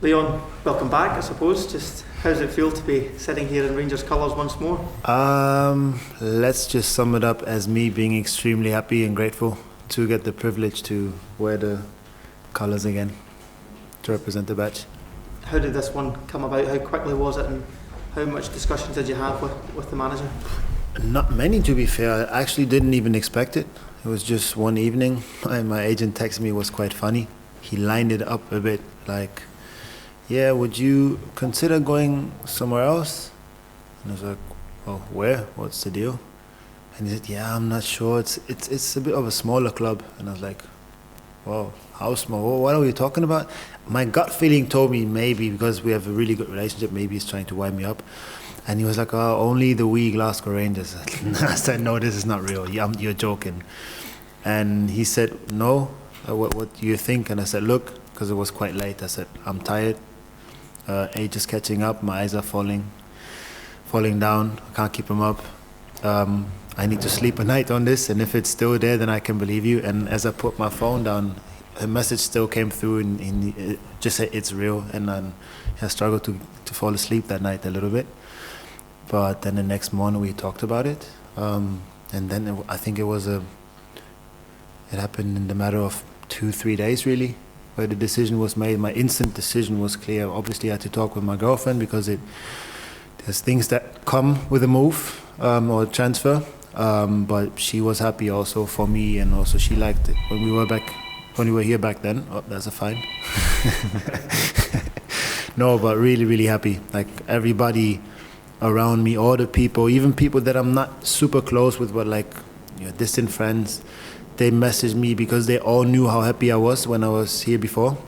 Leon, welcome back, I suppose. Just how does it feel to be sitting here in Rangers colours once more? Let's just sum it up as me being extremely happy and grateful to get the privilege to wear the colours again, to represent the badge. How did this one come about? How quickly was it, and how much discussion did you have with the manager? Not many, to be fair. I actually didn't even expect it. It was just one evening. My agent texted me, it was quite funny. He lined it up a bit like, yeah, would you consider going somewhere else? And I was like, well, where? What's the deal? And he said, yeah, I'm not sure. It's a bit of a smaller club. And I was like, well, how small? What are we talking about? My gut feeling told me maybe, because we have a really good relationship, maybe he's trying to wind me up. And he was like, oh, only the wee Glasgow Rangers. I said, no, this is not real. You're joking. And he said, no, what do you think? And I said, look, because it was quite late, I said, I'm tired. Age is catching up, my eyes are falling down, I can't keep them up. I need to sleep a night on this, and if it's still there, then I can believe you. And as I put my phone down, a message still came through, and it just said it's real. And I struggled to fall asleep that night a little bit. But then the next morning we talked about it, and then I think it happened in the matter of 2-3 days really, where the decision was made. My instant decision was clear. Obviously I had to talk with my girlfriend, because there's things that come with a move or a transfer, but she was happy also for me, and also she liked it when we were here back then. Oh, that's a fine. No, but really, really happy. Like everybody around me, all the people, even people that I'm not super close with, but like, distant friends, they messaged me because they all knew how happy I was when I was here before,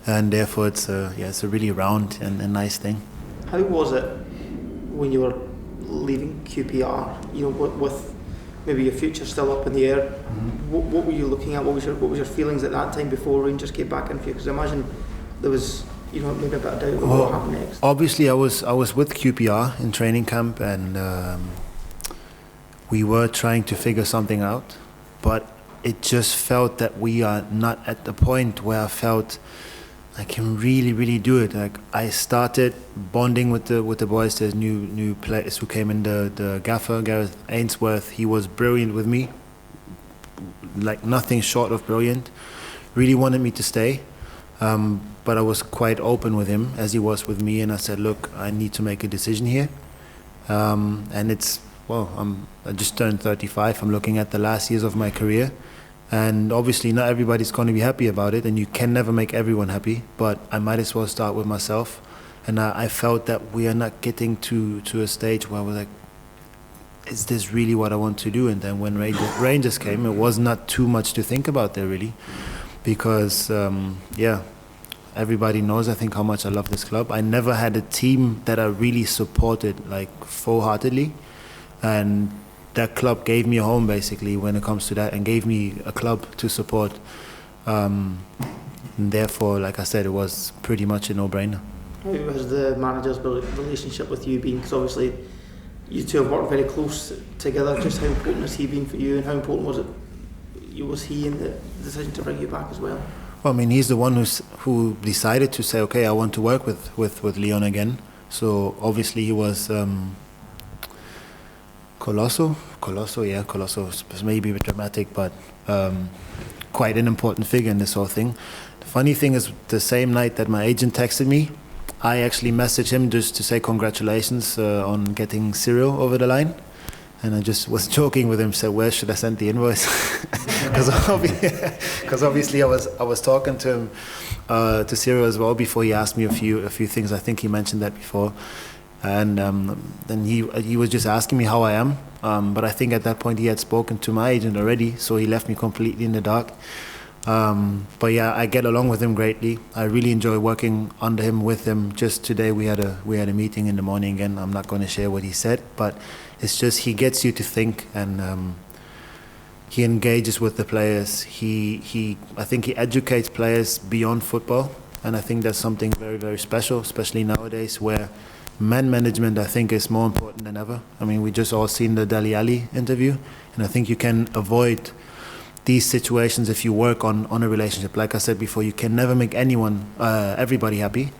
and therefore it's a really round and a nice thing. How was it when you were leaving QPR? With maybe your future still up in the air. Mm-hmm. What were you looking at? What was your feelings at that time before Rangers came back in for you? Because I imagine there was maybe a bit of doubt about what happened next. Obviously, I was with QPR in training camp, and we were trying to figure something out. But it just felt that we are not at the point where I felt I can really, really do it. Like I started bonding with the boys. There's new players who came in. The gaffer, Gareth Ainsworth, he was brilliant with me. Like nothing short of brilliant. Really wanted me to stay. But I was quite open with him, as he was with me. And I said, look, I need to make a decision here. And I just turned 35. I'm looking at the last years of my career, and obviously not everybody's going to be happy about it, and you can never make everyone happy, but I might as well start with myself. And I felt that we are not getting to a stage where we're like, is this really what I want to do? And then when Rangers came, it was not too much to think about there really, because everybody knows, I think, how much I love this club. I never had a team that I really supported like full-heartedly, and that club gave me a home basically when it comes to that, and gave me a club to support. And therefore, like I said, it was pretty much a no-brainer. How has the manager's relationship with you been? Because obviously you two have worked very close together. Just how important has he been for you, and how important was he in the decision to bring you back as well? Well, I mean, he's the one who decided to say, okay, I want to work with Leon again. So obviously he was Colosso is maybe a bit dramatic, but quite an important figure in this whole thing. The funny thing is, the same night that my agent texted me, I actually messaged him just to say congratulations on getting Cyril over the line. And I just was joking with him, said, where should I send the invoice? Because obviously I was talking to him, to Cyril as well, before he asked me a few things. I think he mentioned that before. And then he was just asking me how I am. But I think at that point he had spoken to my agent already, so he left me completely in the dark. But yeah, I get along with him greatly. I really enjoy working under him, with him. Just today we had a meeting in the morning again. I'm not going to share what he said, but it's just he gets you to think, and he engages with the players. I think he educates players beyond football, and I think that's something very, very special, especially nowadays where man management, I think, is more important than ever. I mean, we just all seen the Dele Alli interview, and I think you can avoid these situations, if you work on a relationship, like I said before, you can never make everybody happy,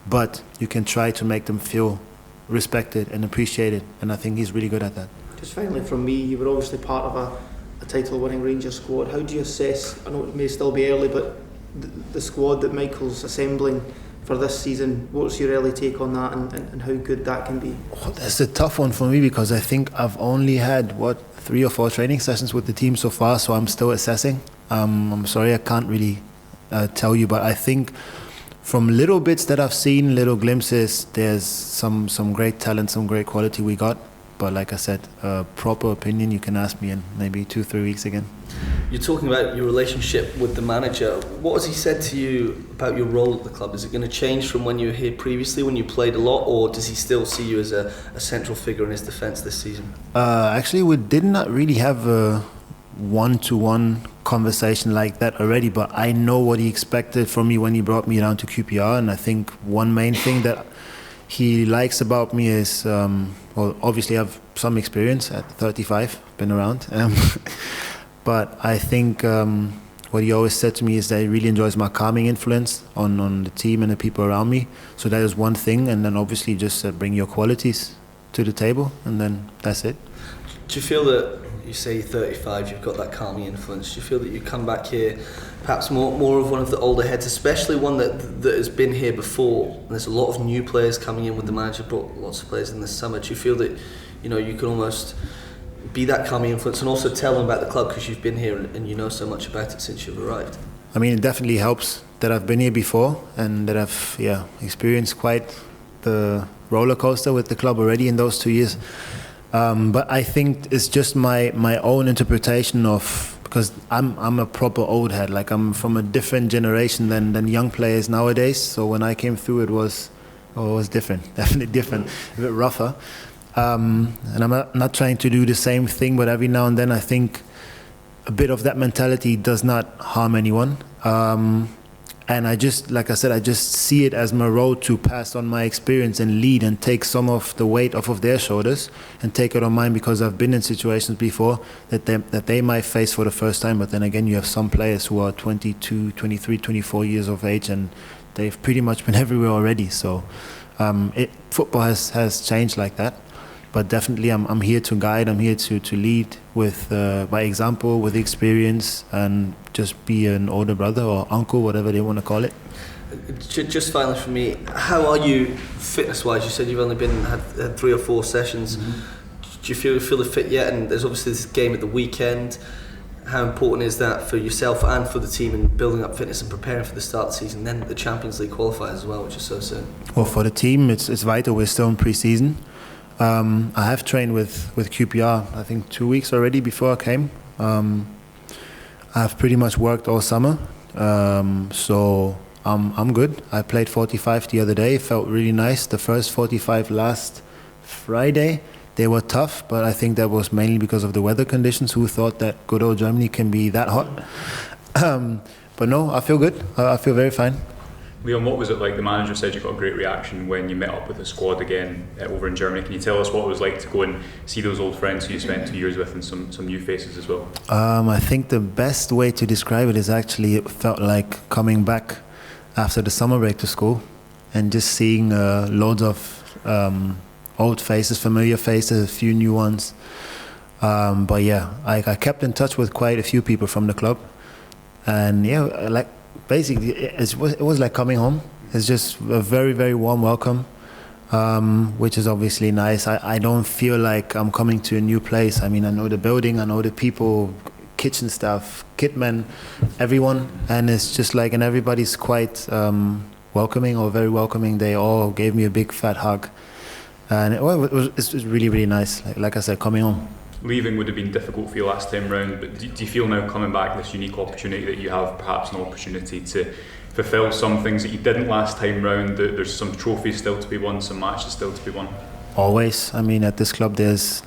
but you can try to make them feel respected and appreciated, and I think he's really good at that. Just finally from me, you were obviously part of a title-winning Rangers squad. How do you assess, I know it may still be early, but the squad that Michael's assembling for this season, what's your early take on that, and how good that can be? Oh, that's a tough one for me, because I think I've only had 3 or 4 training sessions with the team so far, so I'm still assessing. I'm sorry I can't really tell you, but I think from little bits that I've seen, little glimpses, there's some great talent, some great quality we got. But like I said, a proper opinion you can ask me in maybe 2-3 weeks again. You're talking about your relationship with the manager. What has he said to you about your role at the club? Is it going to change from when you were here previously, when you played a lot, or does he still see you as a central figure in his defence this season? Actually, we did not really have a one-to-one conversation like that already, but I know what he expected from me when he brought me down to QPR, and I think one main thing that he likes about me is, well, obviously I have some experience at 35, been around, but I think what he always said to me is that he really enjoys my calming influence on the team and the people around me. So that is one thing, and then obviously just bring your qualities to the table, and then that's it. Do you feel that, you say you're 35, you've got that calming influence, do you feel that you come back here perhaps more of one of the older heads, especially one that has been here before, and there's a lot of new players coming in with the manager, brought lots of players in this summer. Do you feel that you can almost be that calming influence and also tell them about the club because you've been here and you know so much about it since you've arrived? I mean, it definitely helps that I've been here before and that I've experienced quite the roller coaster with the club already in those 2 years. But I think it's just my own interpretation of, because I'm a proper old head, like I'm from a different generation than young players nowadays. So when I came through, it was different, definitely different, a bit rougher. And I'm not trying to do the same thing, but every now and then I think a bit of that mentality does not harm anyone. And I just, like I said, I just see it as my role to pass on my experience and lead and take some of the weight off of their shoulders and take it on mine, because I've been in situations before that they might face for the first time. But then again, you have some players who are 22, 23, 24 years of age, and they've pretty much been everywhere already. So football has changed like that. But definitely I'm here to guide, I'm here to lead with by example, with experience, and just be an older brother or uncle, whatever they want to call it. Just finally for me, how are you fitness-wise? You said you've only had 3 or 4 sessions. Mm-hmm. Do you feel fit yet? And there's obviously this game at the weekend. How important is that for yourself and for the team in building up fitness and preparing for the start of the season? Then the Champions League qualifiers as well, which is so soon. Well, for the team, it's vital. We're still in pre-season. I have trained with QPR, I think 2 weeks already before I came. I've pretty much worked all summer, so I'm good. I played 45 the other day, it felt really nice. The first 45 last Friday, they were tough, but I think that was mainly because of the weather conditions. Who thought that good old Germany can be that hot? But no, I feel good. I feel very fine. Leon, what was it like? The manager said you got a great reaction when you met up with the squad again over in Germany. Can you tell us what it was like to go and see those old friends who you spent 2 years with, and some new faces as well? I think the best way to describe it is actually it felt like coming back after the summer break to school and just seeing loads of old faces, familiar faces, a few new ones. But yeah, I kept in touch with quite a few people from the club, and basically, it was like coming home. It's just a very, very warm welcome, which is obviously nice. I don't feel like I'm coming to a new place. I mean, I know the building, I know the people, kitchen staff, kitmen, everyone, and it's just like, and everybody's quite welcoming, or very welcoming. They all gave me a big fat hug, and it was really, really nice. Like I said, coming home. Leaving would have been difficult for you last time round, but do you feel now coming back this unique opportunity that you have perhaps an opportunity to fulfil some things that you didn't last time round, that there's some trophies still to be won, some matches still to be won? Always. I mean, at this club there's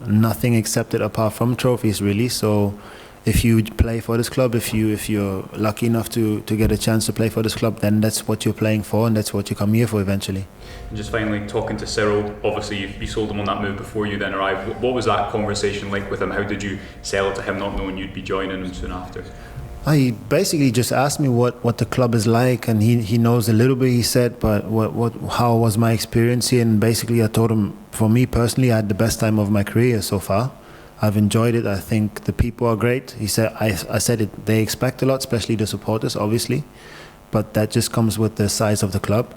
nothing accepted apart from trophies really, so if you play for this club, if you're lucky enough to get a chance to play for this club, then that's what you're playing for, and that's what you come here for eventually. And just finally, talking to Cyril, obviously you sold him on that move before you then arrived. What was that conversation like with him? How did you sell it to him, not knowing you'd be joining him soon after? He basically just asked me what the club is like, and he knows a little bit, he said, but how was my experience here, and basically I told him, for me personally, I had the best time of my career so far. I've enjoyed it. I think the people are great. He said, I said it, they expect a lot, especially the supporters, obviously, but that just comes with the size of the club.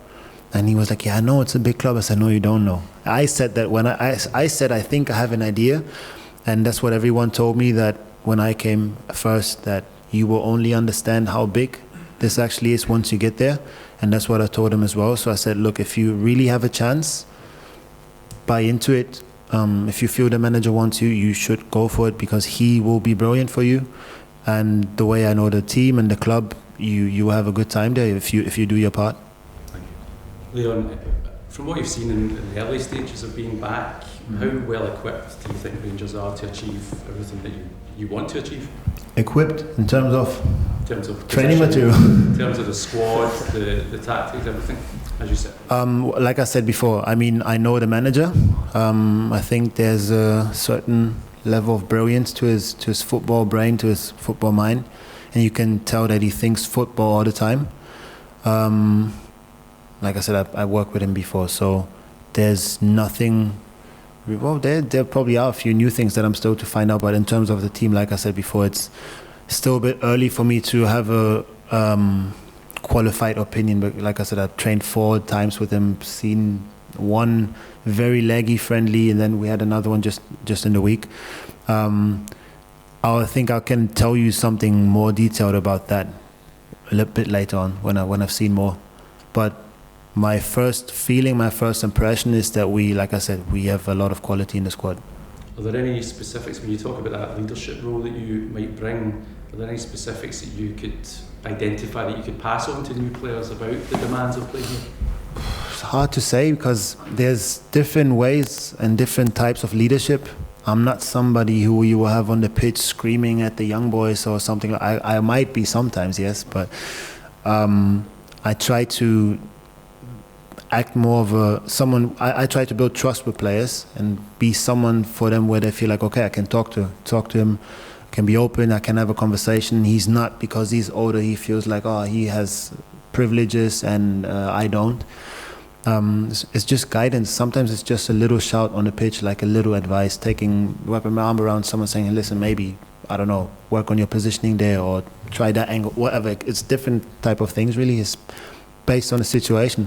And he was like, yeah, I know it's a big club. I said, no, you don't know. I said that when I said, I think I have an idea, and that's what everyone told me, that when I came first, that you will only understand how big this actually is once you get there. And that's what I told him as well. So I said, look, if you really have a chance, buy into it. If you feel the manager wants you, you should go for it, because he will be brilliant for you. And the way I know the team and the club, you will have a good time there if you do your part. Leon, from what you've seen in the early stages of being back, how well equipped do you think Rangers are to achieve everything that you want to achieve? Equipped in terms of training position, material, in terms of the squad, the tactics, everything, as you said. Like I said before, I mean, I know the manager. I think there's a certain level of brilliance to his football brain, to his football mind, and you can tell that he thinks football all the time. Like I said, I worked with him before, so there's nothing. Well, there probably are a few new things that I'm still to find out, but in terms of the team, like I said before, it's still a bit early for me to have a qualified opinion. But like I said, I've trained 4 times with him, seen one very leggy friendly, and then we had another one just in the week. I think I can tell you something more detailed about that a little bit later on when I've seen more. But my first feeling, my first impression is that like I said, we have a lot of quality in the squad. Are there any specifics, when you talk about that leadership role that you might bring, are there any specifics that you could identify that you could pass on to new players about the demands of playing here? It's hard to say, because there's different ways and different types of leadership. I'm not somebody who you will have on the pitch screaming at the young boys or something. I might be sometimes, yes, but I try to act more of someone. I try to build trust with players and be someone for them where they feel like, okay, I can talk to him, can be open, I can have a conversation. He's not, because he's older, he feels like, oh, he has privileges and I don't. It's just guidance. Sometimes it's just a little shout on the pitch, like a little advice, wrapping my arm around someone, saying, listen, maybe, I don't know, work on your positioning there, or try that angle, whatever. It's different type of things, really. It's based on the situation.